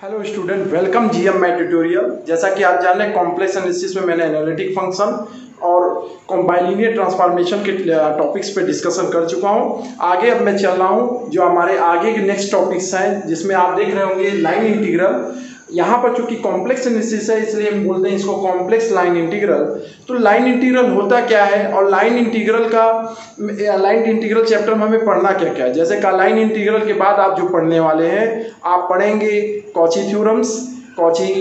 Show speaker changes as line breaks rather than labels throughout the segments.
Hello student, welcome GM math tutorial. जैसा कि आप जान रहे हैं, कॉम्प्लेक्स एनालिसिस में मैंने एनालिटिक फंक्शन और बाइलिनियर ट्रांसफॉर्मेशन के टॉपिक्स पे डिस्कशन कर चुका हूं। आगे अब मैं चल रहा हूं जो हमारे आगे के नेक्स्ट टॉपिक्स हैं, जिसमें आप देख रहे होंगे लाइन इंटीग्रल। यहाँ पर चूंकि कॉम्प्लेक्स एनालिसिस है, इसलिए हम बोलते हैं इसको कॉम्प्लेक्स लाइन इंटीग्रल। तो लाइन इंटीग्रल होता क्या है और लाइन इंटीग्रल चैप्टर में हमें पढ़ना क्या क्या है। जैसे का लाइन इंटीग्रल के बाद आप जो पढ़ने वाले हैं, आप पढ़ेंगे Cauchy theorems, Cauchy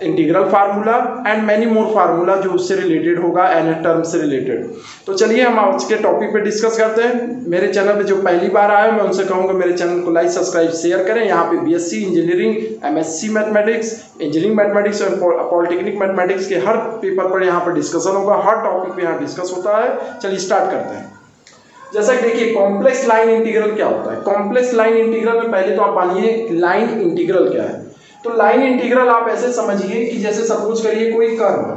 integral formula and many more formula जो उससे रिलेटेड होगा, एन टर्म से रिलेटेड। तो चलिए हम आज के टॉपिक पे डिस्कस करते हैं। मेरे चैनल पे जो पहली बार आए, मैं उनसे कहूँगा मेरे चैनल को लाइक सब्सक्राइब शेयर करें। यहाँ पे BSc engineering, MSc mathematics, engineering mathematics और पॉलिटेक्निक मैथमेटिक्स के हर पेपर पर यहाँ पर डिस्कशन होगा, हर टॉपिक पे यहाँ डिस्कस होता है। चलिए स्टार्ट करते हैं। जैसा कि देखिए कॉम्प्लेक्स लाइन इंटीग्रल क्या होता है। कॉम्प्लेक्स लाइन इंटीग्रल में पहले तो आप मानिए लाइन इंटीग्रल क्या है। तो लाइन इंटीग्रल आप ऐसे समझिए कि जैसे सपोज करिए कोई कर्व है,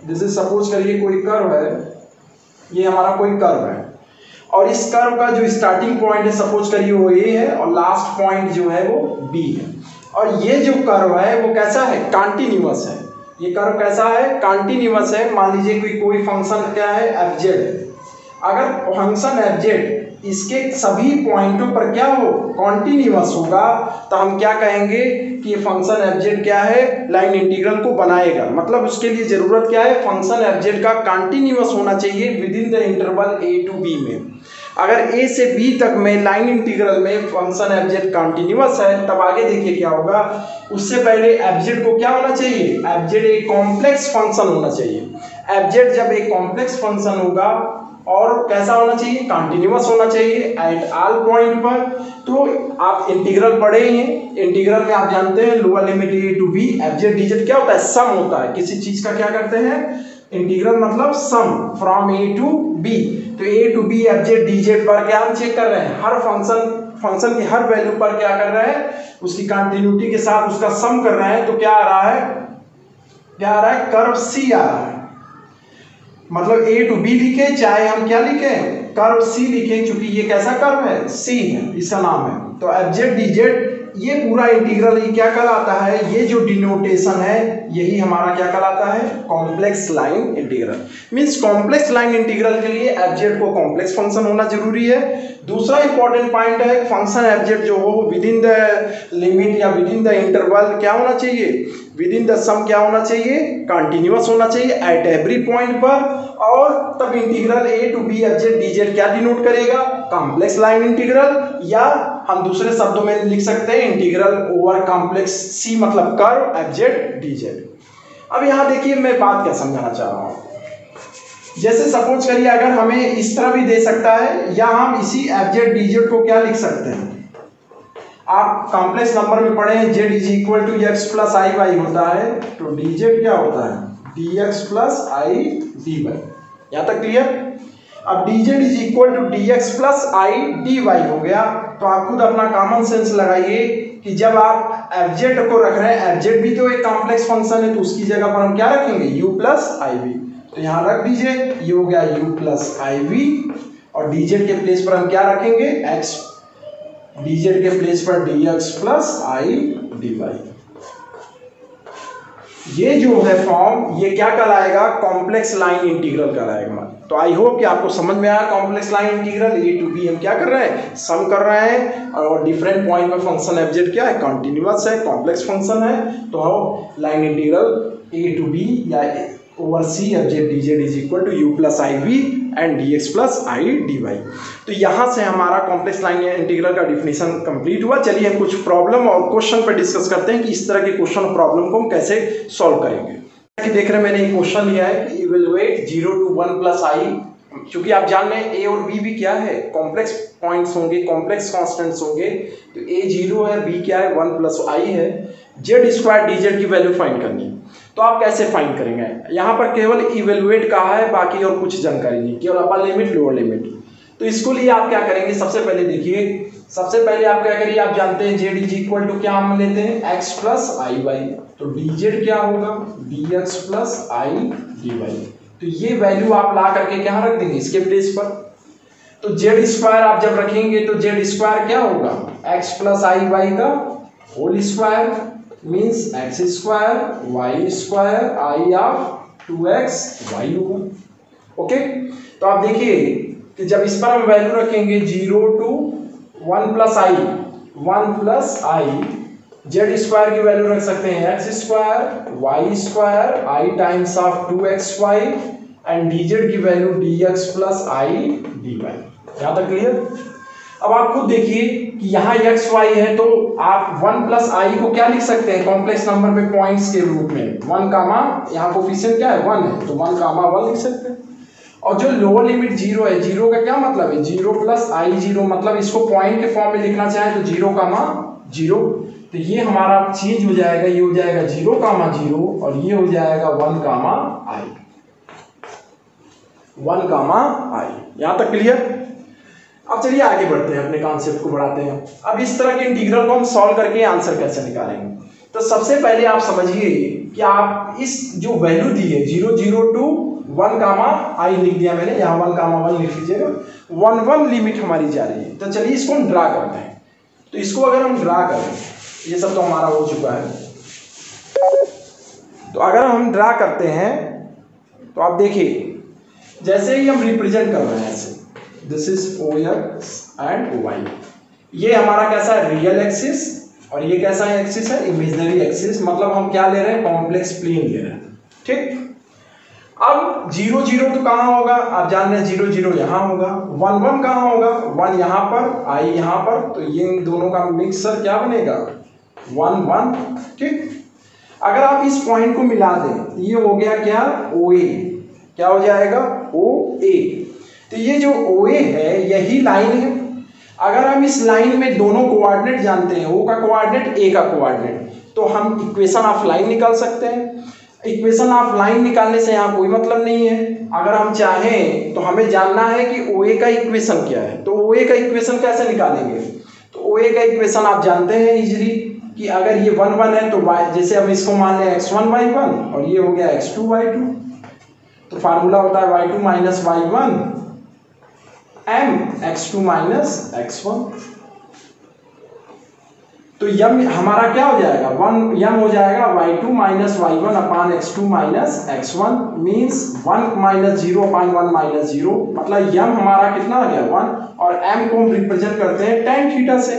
जैसे सपोज करिए कोई कर्व है, ये हमारा कोई कर्व है और इस कर्व का जो स्टार्टिंग पॉइंट है सपोज करिए वो ए है और लास्ट पॉइंट जो है वो बी है। और ये जो कर्व है वो कैसा है, कॉन्टिन्यूअस है। ये कर्व कैसा है, कॉन्टिन्यूअस है। मान लीजिए कोई फंक्शन क्या है, एफ जेड है। अगर फंक्शन एफ जेड इसके सभी पॉइंटों पर क्या हो, कॉन्टिन्यूअस होगा, तो हम क्या कहेंगे कि ये फंक्शन एफ जेड क्या है, लाइन इंटीग्रल को बनाएगा। मतलब उसके लिए जरूरत क्या है, फंक्शन एफ जेड का कॉन्टिन्यूअस होना चाहिए within the interval A to B में। अगर ए से बी तक में लाइन इंटीग्रल में फंक्शन एफ जेड कॉन्टिन्यूअस है, तब आगे देखिए क्या होगा। उससे पहले एफ जेड को क्या होना चाहिए, एफ जेड एक कॉम्प्लेक्स फंक्शन होना चाहिए। एफ जेड जब एक कॉम्प्लेक्स फंक्शन होगा और कैसा होना चाहिए, कंटिन्यूअस होना चाहिए एट ऑल पॉइंट पर। तो आप इंटीग्रल पढ़े ही हैं, इंटीग्रल में आप जानते हैं lower limit A to B, F Z D Z क्या होता है, सम होता है। किसी चीज का क्या करते हैं, इंटीग्रल मतलब sum from a to b. तो a to B F Z D z पर क्या हम चेक कर रहे हैं, हर फंक्शन की हर वैल्यू पर क्या कर रहे हैं, उसकी कंटिन्यूटी के साथ उसका सम कर रहे हैं। तो क्या आ रहा है, क्या आ रहा है, कर्व सी आ रहा है। मतलब ए टू बी लिखे चाहे हम क्या लिखे, कर्व सी लिखे, क्योंकि ये कैसा कर्व है, सी है, इसका नाम है। तो एफ जेड डी जेड ये पूरा इंटीग्रल ये क्या कहलाता है, ये जो डिनोटेशन है यही हमारा क्या कहलाता है, complex line integral. Means complex line integral के लिए एफ जेड को कॉम्प्लेक्स फंक्शन होना जरूरी है। दूसरा इंपॉर्टेंट पॉइंट है, फंक्शन एफ जेड जो हो विद इन द लिमिट या विद इन द इंटरवल क्या होना चाहिए, विद इन द सम क्या होना चाहिए, कंटिन्यूअस होना चाहिए एट एवरी पॉइंट पर। और तब integral A to B F Z D Z क्या डिनोट करेगा, कॉम्प्लेक्स लाइन इंटीग्रल, या हम दूसरे शब्दों में लिख सकते हैं इंटीग्रल ओवर कॉम्प्लेक्स सी मतलब curve F Z D Z. अब यहाँ देखिए मैं बात क्या समझाना चाह रहा हूँ। जैसे सपोज करिए अगर हमें इस तरह भी दे सकता है, या हम इसी एफ जेड डी जेड को क्या लिख सकते हैं, आप कॉम्प्लेक्स नंबर में पढ़े हैं, Z is equal to X plus I Y होता है। तो डी जेड क्या होता है, D x plus I D Y. यहाँ तक क्लियर। अब D Z is equal to D x plus I D Y हो गया। तो आप खुद अपना कॉमन सेंस लगाइए कि जब आप एफ जेड को रख रहे हैं, एफ जेड भी तो एक कॉम्प्लेक्स फंक्शन है, तो उसकी जगह पर हम क्या रखेंगे, यू प्लस आई वी। तो यहाँ रख दीजिए, ये हो गया यू प्लस आई वी, और डी जेड के प्लेस पर हम क्या रखेंगे, एक्स, डी जेड के प्लेस पर D x plus I D Y. ये जो है फॉर्म ये क्या कहलाएगा, कॉम्प्लेक्स लाइन इंटीग्रल कहलाएगा। तो आई होप कि आपको समझ में आया complex line integral. A to B हम क्या कर रहे हैं, सम कर रहे हैं, और डिफरेंट पॉइंट में फंक्शन एफ जेड क्या है, कंटिन्यूअस है, कॉम्प्लेक्स फंक्शन है। तो हम line integral A to b या over c f Z D Z is equal to u plus I v and d x plus I D Y. तो यहाँ से हमारा कॉम्प्लेक्स लाइन इंटीग्रल का डिफिनेशन कंप्लीट हुआ। चलिए हम कुछ प्रॉब्लम और क्वेश्चन पर डिस्कस करते हैं कि इस तरह के क्वेश्चन और प्रॉब्लम को हम कैसे सॉल्व करेंगे। देख रहे हैं मैंने एक क्वेश्चन लिया है कि इवेलुएट 0 to 1 प्लस आई। क्योंकि आप जान रहे हैं ए और बी भी क्या है, कॉम्प्लेक्स पॉइंट्स होंगे, कॉम्प्लेक्स कॉन्स्टेंट्स होंगे। तो ए 0 है, बी क्या है 1 प्लस आई है। जेड स्क्वायर डी जेड की वैल्यू फाइंड करनी है। तो आप कैसे फाइंड करेंगे, यहाँ पर केवल इवेलुएट कहा है, बाकी और कुछ जानकारी नहीं, केवल अपर लिमिट लोअर लिमिट। तो इसको लिए आप क्या करेंगे, सबसे पहले देखिए, सबसे पहले आप क्या करिए, आप जानते हैं जेड इज इक्वल टू क्या हम लेते हैं, एक्स प्लस आई वाई। तो डी जेड क्या होगा, D x plus I D Y. तो ये वैल्यू आप ला करके क्या रख देंगे, इसके प्लेस पर। तो जेड स्क्वायर आप जब रखेंगे तो जेड स्क्वायर क्या होगा, एक्स प्लस आई वाई का whole square means X square Y square I of 2x Y होगा। ओके, तो आप देखिए कि जब इस पर हम वैल्यू रखेंगे 0 to 1 plus I, 1 plus I, Z square की वैल्यू रख सकते हैं X square Y square I times of 2xy and dz की value dx plus I dy। यहाँ तक क्लियर? अब आप खुद देखिए कि यहाँ x y है तो आप 1 प्लस आई को क्या लिख सकते हैं कॉम्प्लेक्स नंबर पे पॉइंट्स के रूप में, 1 कामा, यहाँ कोफिशिएंट क्या है 1 है तो 1 कामा 1 लिख सकते हैं। और जो लोअर लिमिट 0 है, 0 का क्या मतलब है 0 प्लस आई 0, मतलब इसको पॉइंट के फॉर्म में लिखना चाहे तो 0 कामा 0, तो ये हमारा चेंज हो जाएगा, ये हो जाएगा 0 कामा 0 और ये हो जाएगा 1 कामा आई, 1 कामा आई। यहाँ तक क्लियर? अब चलिए आगे बढ़ते हैं, अपने कॉन्सेप्ट को बढ़ाते हैं। अब इस तरह के इंटीग्रल को हम सॉल्व करके आंसर कैसे निकालेंगे। तो सबसे पहले आप समझिए कि आप इस जो वैल्यू दी है 0 0 to 1 कामा आई लिख दिया मैंने, यहाँ 1 कामा 1 लिख लीजिएगा, 1 1 लिमिट हमारी जा रही है। तो चलिए इसको हम ड्रा करते हैं। तो इसको अगर हम ड्रा करें, ये सब तो हमारा हो चुका है, तो अगर हम ड्रा करते हैं तो आप देखिए जैसे ही हम रिप्रेजेंट कर रहे हैं ऐसे, this is O X and Y, ये हमारा कैसा है रियल एक्सिस और ये कैसा है एक्सिस है इमेजिनरी एक्सिस, मतलब हम क्या ले रहे हैं कॉम्प्लेक्स प्लेन ले रहे हैं। ठीक, अब 0 0 तो कहाँ होगा, आप जान रहे हैं 0 0 यहाँ होगा, 1 1 कहाँ होगा, 1 यहाँ पर आई यहाँ पर, तो ये इन दोनों का मिक्सर क्या बनेगा 1 1। ठीक, अगर आप इस पॉइंट को मिला दें ये हो गया क्या ओ ए, क्या हो जाएगा ओ ए। तो ये जो ओ ए है यही लाइन है। अगर हम इस लाइन में दोनों कोऑर्डिनेट जानते हैं, ओ का कोऑर्डिनेट ए का कोऑर्डिनेट, तो हम इक्वेशन ऑफ लाइन निकाल सकते हैं। इक्वेशन ऑफ लाइन निकालने से यहाँ कोई मतलब नहीं है। अगर हम चाहें तो हमें जानना है कि ओ ए का इक्वेशन क्या है, तो ओ ए का इक्वेशन कैसे निकालेंगे। तो ओ ए का इक्वेशन आप जानते हैं इजीली कि अगर ये 1 1 है तो y, जैसे हम इसको मान लें x1 y1 और ये हो गया x2 y2, तो फार्मूला होता है y2 minus y1 m x2 minus x1। तो यम हमारा क्या हो जाएगा 1 यम हो जाएगा y2 माइनस y1 अपान x2 minus x1 means 1 minus 0 अपान 1 माइनस 0, मतलब यम हमारा कितना आ गया 1, और m को हम रिप्रेजेंट करते हैं tan थीटा से।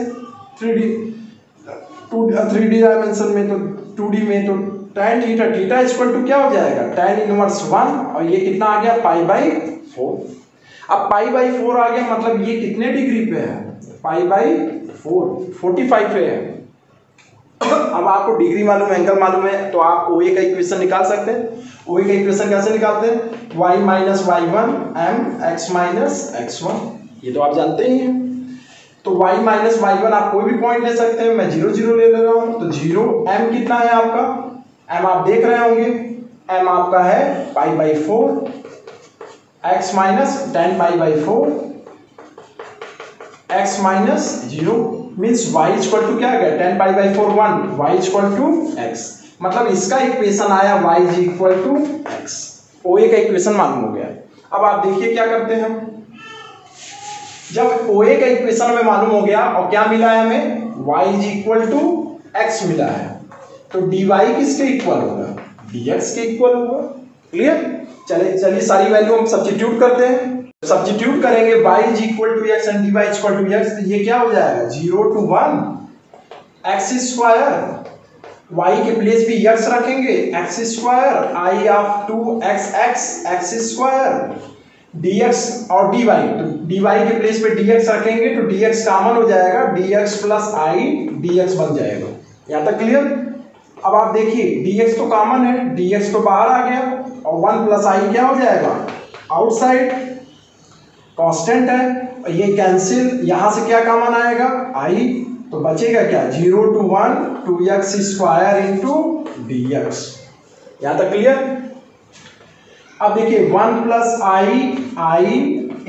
3D डायमेंशन में तो 2D में तो tan theta, theta equal to क्या हो जाएगा tan इनवर्स 1 और ये कितना आ गया पाई बाई 4। अब पाई बाई 4 आ गया, मतलब ये कितने डिग्री पे है पाई बाई 4 45 पे है। अब आपको डिग्री मालूम है, एंगल मालूम है, तो आप ओ ए का इक्वेशन निकाल सकते हैं। ओ ए का इक्वेशन कैसे निकालते हैं y minus y1 m x minus x1, ये तो आप जानते ही हैं। तो y माइनस y1 आप कोई भी पॉइंट ले सकते हैं, मैं 0 0 ले रहा हूँ, तो 0 m कितना है आपका, m आप देख रहे होंगे, m आपका है pi by 4, x minus tan pi by 4, x minus 0 means y equal to क्या आ गया tan pi by 4 1, y equal to x, मतलब इसका इक्वेशन आया y is equal to x। O A का इक्वेशन मालूम हो गया। अब आप देखिए क्या करते हैं हम, जब ओ ए का इक्वेशन हमें मालूम हो गया और क्या मिला है हमें y is equal to x मिला है, तो dy किसके इक्वल होगा dx के इक्वल होगा। क्लियर? चलिए सारी वैल्यू हम सब्स्टिट्यूट करते हैं। सब्स्टिट्यूट करेंगे y is equal to x and dy equal to x, तो ये क्या हो जाएगा 0 to 1 x स्क्वायर, y के प्लेस भी x रखेंगे x square i of 2xx x square dx और dy, तो dy के प्लेस पे dx रखेंगे तो dx कॉमन हो जाएगा, dx प्लस i dx बन जाएगा। यहाँ तक क्लियर? अब आप देखिए dx तो कॉमन है, dx तो बाहर आ गया और 1 प्लस i क्या हो जाएगा आउटसाइड, कांस्टेंट है, ये कैंसिल, यहां से क्या कॉमन आएगा i, तो बचेगा क्या 0 to 1 2x square into dx। यहां तक क्लियर? अब देखिए 1 plus i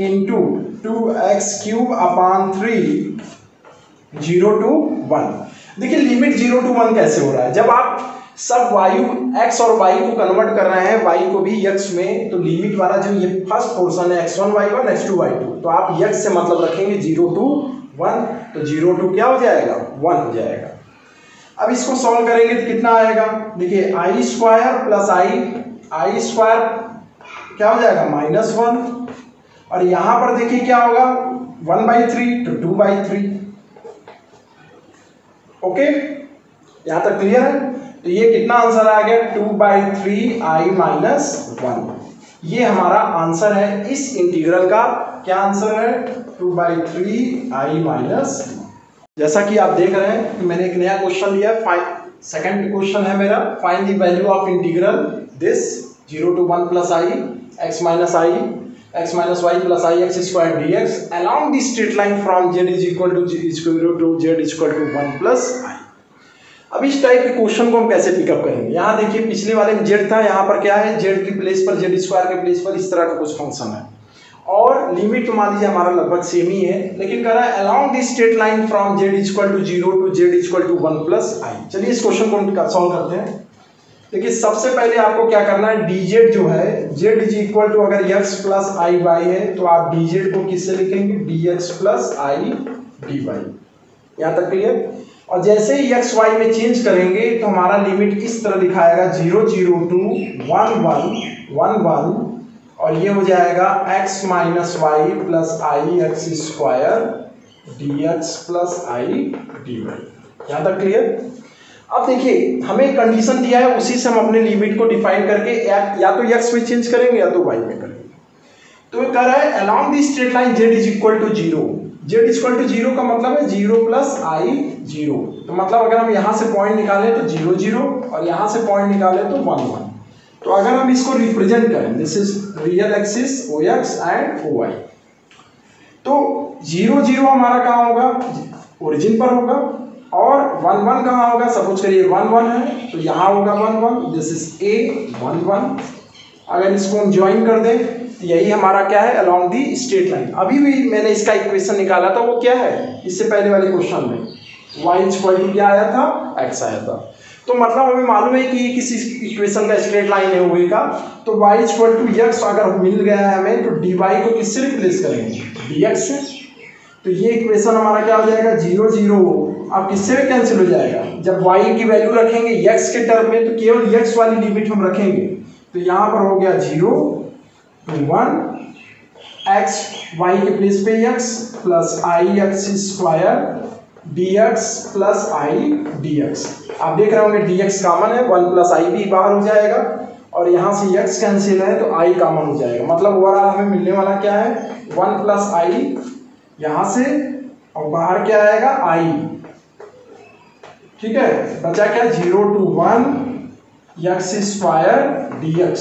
into 2x cube upon 3 0 to 1। देखिए लिमिट 0 to 1 कैसे हो रहा है, जब आप सब वायु x और y को कन्वर्ट कर रहे हैं, y को भी x में, तो लिमिट वाला जो ये फर्स्ट पोर्शन है x1 y1 x2 y2, तो आप x से मतलब रखेंगे 0 to 1, तो 0 to क्या हो जाएगा 1 हो जाएगा। अब इसको सॉल्व करेंगे तो कितना आएगा, देखिए आई स्क्वायर प्लस आई स्क्वायर क्या हो जाएगा -1, और यहां पर देखिए क्या होगा 1/3 तो 2/3। ओके, यहां तक क्लियर है। तो ये कितना आंसर आ गया 2/3 i - 1। ये हमारा आंसर है इस इंटीग्रल का। क्या आंसर है 2/3 i - 1। जैसा कि आप देख रहे हैं कि मैंने एक नया क्वेश्चन लिया है, सेकंड क्वेश्चन है मेरा, find the value of integral this 0 to 1 + i x - y + i x square dx along the straight line from z = 0 to z = 1 + i। अब इस टाइप के क्वेश्चन को हम कैसे पिकअप करेंगे, यहाँ देखिए पिछले वाले में z था, यहाँ पर क्या है z की प्लेस पर z² के प्लेस पर इस तरह का कुछ फंक्शन है, और लिमिट तो मान लीजिए हमारा लगभग सेम ही है, लेकिन कह रहा है along the straight line from z = 0 to z = 1 + i। चलिए इस क्वेश्चन को हम सॉल्व करते हैं। देखिए सबसे पहले आपको क्या करना है, dz जो है z = अगर x + i/y है तो आप dz को किससे लिखेंगे, dx + i dy। यहाँ तक क्लियर। और जैसे ही x y में चेंज करेंगे तो हमारा लिमिट इस तरह दिखाएगा 0 0 to 1 1 1 1, और ये हो जाएगा x - y + ix² dx + i dy। यहाँ तक क्लियर। अब देखिए हमें कंडीशन दिया है, उसी से हम अपने लिमिट को डिफाइन करके या तो x में चेंज करेंगे या तो y में करेंगे। तो ये कह रहा है along the straight line z = 0। z = 0 का मतलब है 0 + i 0। तो मतलब अगर हम यहाँ से पॉइंट निकालें तो 0 0, और यहाँ से पॉइंट निकालें तो 1 1। तो अगर हम इसको रिप्रेजेंट करें, this is real axis OX and OY, तो 0 0 हमारा कहाँ होगा, ओरिजिन पर होगा, और 1 1 कहाँ होगा, सपोज करिए 1 1 है तो यहाँ होगा 1 1, दिस इज A 1 1। अगर इसको हम ज्वाइन कर दें तो यही हमारा क्या है, अलोंग दी स्ट्रेट लाइन। अभी भी मैंने इसका इक्वेशन निकाला था, वो क्या है, इससे पहले वाले क्वेश्चन में y = क्या आया था, x आया था। तो मतलब हमें मालूम है कि ये किसी इक्वेशन का स्ट्रेट लाइन है OA का, तो y = x अगर मिल गया है हमें तो dy को किससे रिप्लेस करेंगे, dx से। तो ये इक्वेशन हमारा क्या हो जाएगा 0 0, अब किससे भी कैंसिल हो जाएगा। जब y की वैल्यू रखेंगे x के टर्म में तो केवल x वाली लिमिट हम रखेंगे, तो यहाँ पर हो गया 0 to 1 x y के प्लेस पे x + ix² dx + i dx। आप देख रहे होंगे dx कॉमन है, 1 + i भी बाहर हो जाएगा, और यहाँ से x कैंसिल है तो i कॉमन हो जाएगा। मतलब ओवरऑल हमें मिलने वाला क्या है 1 + i यहाँ से, और बाहर क्या आएगा i। ठीक है, बचा क्या 0 to 1 x² dx।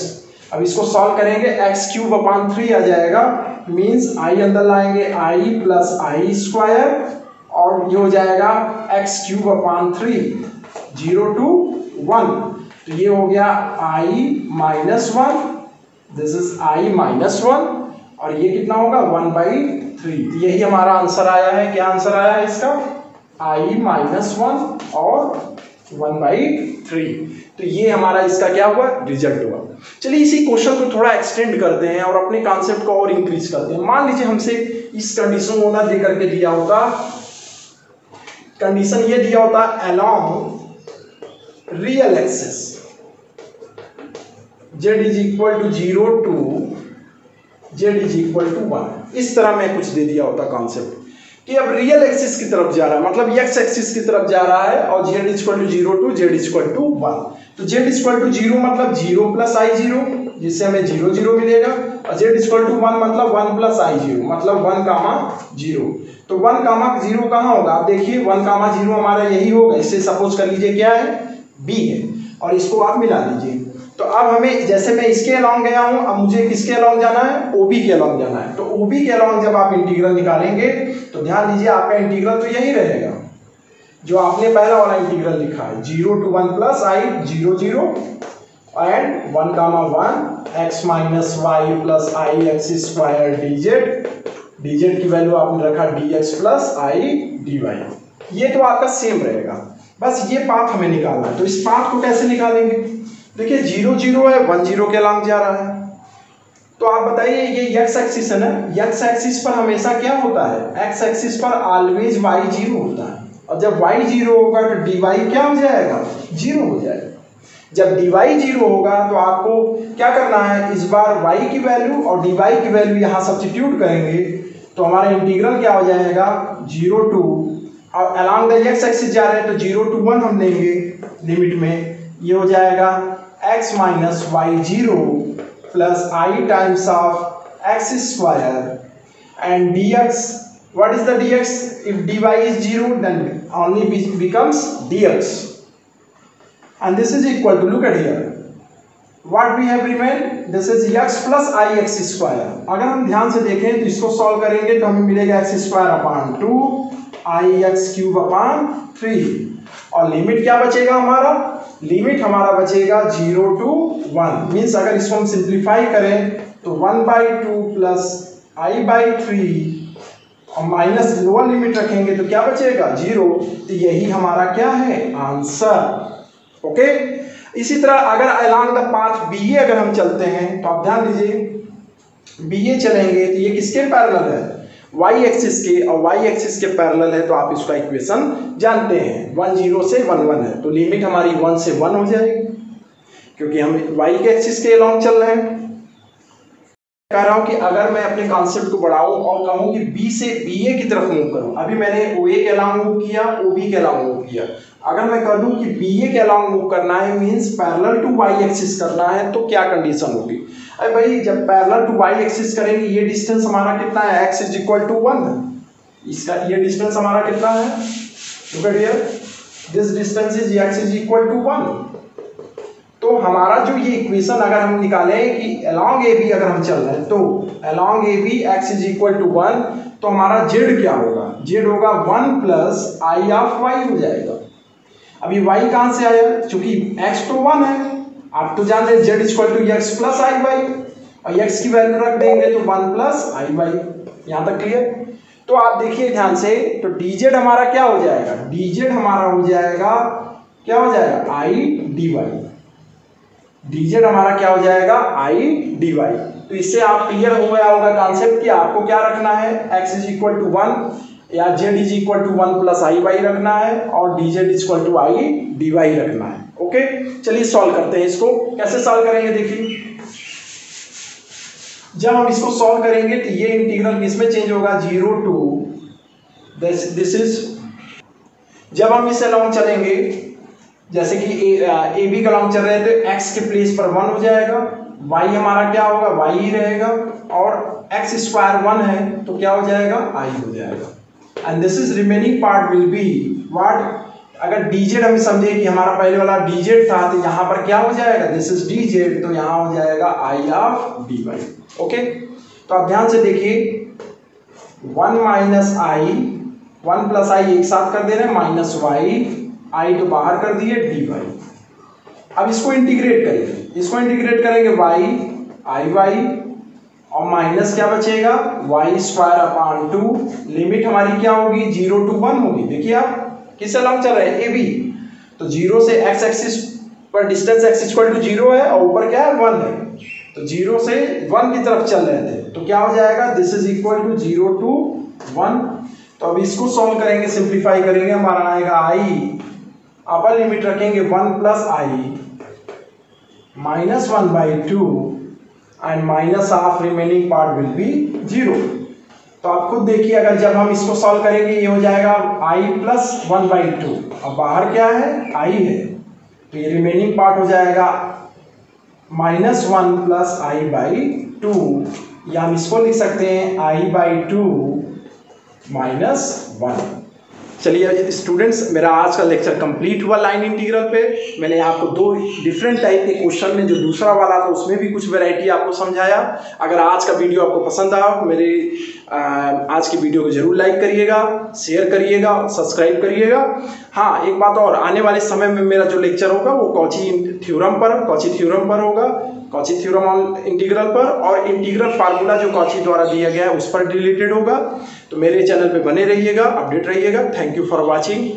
अब इसको सॉल्व करेंगे x³/3 आ जाएगा, मीन्स i अंदर लाएंगे i + i², और ये हो जाएगा x³/3 0 to 1, तो ये हो गया i - 1, दिस इज i - 1, और ये कितना होगा 1/3। तो यही हमारा आंसर आया है। क्या आंसर आया है इसका, i - 1 और 1/3। तो ये हमारा इसका क्या हुआ, रिजल्ट हुआ। चलिए इसी क्वेश्चन को थोड़ा एक्सटेंड करते हैं और अपने कॉन्सेप्ट को और इंक्रीज करते हैं। मान लीजिए हमसे इस कंडीशन को ना दे करके दिया होता, कंडीशन ये दिया होता along real axis z = 0 to z = 1, इस तरह मैं कुछ दे दिया होता कॉन्सेप्ट कि अब रियल एक्सिस की तरफ जा रहा है, मतलब x एक्सिस की तरफ जा रहा है, और z = 0 to z = 1। तो z = 0 मतलब 0 + i0, जिससे हमें 0 0 मिलेगा, और z = 1 मतलब 1 + i0 मतलब 1, 0। तो 1, 0 कहाँ होगा, आप देखिए 1, 0 हमारा यही होगा। इससे सपोज कर लीजिए क्या है, b है, और इसको आप मिला लीजिए। तो अब हमें, जैसे मैं इसके अलोंग गया हूं, अब मुझे किसके अलोंग जाना है, OB के अलोंग जाना है। तो OB के अलोंग जब आप इंटीग्रल निकालेंगे तो ध्यान दीजिए आपका इंटीग्रल तो यही रहेगा जो आपने पहला वाला इंटीग्रल लिखा है, 0 to 1 + i 0 0 and 1, 1 x - y + ix² dz की वैल्यू आपने रखा dx + i dy। ये तो आपका सेम रहेगा, बस ये पाथ हमें निकालना है। तो इस पाथ को कैसे निकालेंगे, देखिए 0 0 है, 1 0 के अलोंग जा रहा है। तो आप बताइए ये x एक्सिस है ना, x एक्सिस पर हमेशा क्या होता है, x एक्सिस पर ऑलवेज y 0 होता है। और जब y 0 होगा तो dy क्या हो जाएगा, 0 हो जाएगा। जब dy 0 होगा तो आपको क्या करना है, इस बार y की वैल्यू और dy की वैल्यू यहाँ सब्स्टिट्यूट करेंगे तो हमारा इंटीग्रल क्या हो जाएगा 0 टू, और अलॉन्ग द x एक्सिस जा रहे हैं तो 0 to 1 हम लेंगे लिमिट में, ये हो जाएगा x minus Y 0 plus I times of x square and dx, what is the dx? If dy is 0 then only becomes dx, and this is equal to, look at here, what we have remained, this is x plus ix square। अगर हम ध्यान से देखें तो इसको solve करेंगे तो हमें मिलेगा x square upon 2 ix cube upon 3, और लिमिट क्या बचेगा हमारा, लिमिट हमारा बचेगा 0 to 1, मीन्स अगर इसको हम सिंप्लीफाई करें तो 1/2 प्लस i/3 और माइनस लोअर लिमिट रखेंगे तो क्या बचेगा 0, तो यही हमारा क्या है आंसर। ओके, इसी तरह अगर अलॉन्ग द पाथ BA अगर हम चलते हैं तो आप ध्यान दीजिए BA चलेंगे तो ये किसके पैरेलल है, y एक्सिस के, और y एक्सिस के पैरेलल है तो आप इसका इक्वेशन जानते हैं 1 0 से 1 1 है, तो लिमिट हमारी 1 से 1 हो जाएगी क्योंकि हम y के एक्सिस के अलॉन्ग चल रहे हैं। कह रहा हूं कि अगर मैं अपने कॉन्सेप्ट को बढ़ाऊं और कहूं कि B से BA की तरफ मूव करूं, अभी मैंने OA के अलॉन्ग मूव किया, OB के अलॉन्ग मूव किया, अगर मैं कह दूं कि BA के अलॉन्ग मूव करना है means parallel to y axis करना है तो क्या कंडीशन होगी, अरे भाई जब पैरेलल टू y एक्सिस करेंगे ये डिस्टेंस हमारा कितना है, x इज इक्वल टू 1, इसका ये डिस्टेंस हमारा कितना है, look at here, this distance is x is equal to 1, तो हमारा जो ये इक्वेशन अगर हम निकालें कि along AB अगर हम चल रहे हैं तो along AB x is equal to 1, तो हमारा z क्या होगा, z होगा 1 प्लस i ऑफ y हो जाएगा। अभी y कहाँ से आया, चूंकि x तो 1 है, आप तो जानते हैं z equal to x plus i y, और x की वैल्यू रख देंगे तो 1 प्लस i y, यहाँ तक क्लियर। तो आप देखिए ध्यान से, तो dz हमारा क्या हो जाएगा, dz हमारा हो जाएगा क्या हो जाएगा i dy, dz हमारा क्या हो जाएगा i dy। तो इससे आप क्लियर हो गया होगा कॉन्सेप्ट कि आपको क्या रखना है, x इज इक्वल टू 1 या z is equal to 1 plus I Y रखना है और dz is equal to i dy रखना है। ओके, चलिए सॉल्व करते हैं इसको, कैसे सॉल्व करेंगे देखिए, जब हम इसको सॉल्व करेंगे तो ये इंटीग्रल किसमें चेंज होगा, 0 टू दिस इज, जब हम इस अलॉन्ग चलेंगे जैसे कि ए बी का अलॉन्ग चल रहे हैं तो x के प्लेस पर 1 हो जाएगा, y हमारा क्या होगा, y ही रहेगा, और x स्क्वायर 1 है तो क्या हो जाएगा, i हो जाएगा, and this is remaining part will be what, अगर dz हम समझे कि हमारा पहले वाला dz था तो यहाँ पर क्या हो जाएगा, दिस इज dz, तो यहाँ हो जाएगा i ऑफ dy। ओके, तो आप ध्यान से देखिए 1 माइनस i, 1 प्लस i एक साथ कर दे रहे हैं, माइनस y, i तो बाहर कर दिए dy। अब इसको इंटीग्रेट करेंगे, इसको इंटीग्रेट करेंगे y i y, और माइनस क्या बचेगा y स्क्वायर अपॉन 2, लिमिट हमारी क्या होगी 0 to 1 होगी। देखिए आप किस अलॉन्ग चल रहे हैं, AB, तो 0 से x एक्सिस पर डिस्टेंस x इक्वल टू 0 है और ऊपर क्या है 1 है, तो 0 से 1 की तरफ चल रहे थे तो क्या हो जाएगा, this is equal to 0 to 1। तो अब इसको सॉल्व करेंगे, सिंप्लीफाई करेंगे, हमारा आएगा i, अपर लिमिट रखेंगे 1 plus i minus 1/2 and minus of remaining part will be 0। तो आप खुद देखिए अगर जब हम इसको सॉल्व करेंगे ये हो जाएगा i प्लस 1/2, अब बाहर क्या है i है, तो ये रिमेनिंग पार्ट हो जाएगा माइनस 1 प्लस i/2, या हम इसको लिख सकते हैं i/2 माइनस 1। चलिए स्टूडेंट्स, मेरा आज का लेक्चर कंप्लीट हुआ लाइन इंटीग्रल पे। मैंने आपको 2 डिफरेंट टाइप के क्वेश्चन में, जो दूसरा वाला था उसमें भी कुछ वैरायटी आपको समझाया। अगर आज का वीडियो आपको पसंद आया तो मेरे आज की वीडियो को जरूर लाइक करिएगा, शेयर करिएगा, सब्सक्राइब करिएगा। हाँ, एक बात और, आने वाले समय में मेरा जो लेक्चर होगा वो कॉची थ्योरम पर होगा, कॉची थ्योरम ऑन इंटीग्रल पर, और इंटीग्रल फार्मूला जो कॉची द्वारा दिया गया है उस पर रिलेटेड होगा। तो मेरे चैनल पे बने रहिएगा, अपडेट रहिएगा। Thank you for watching.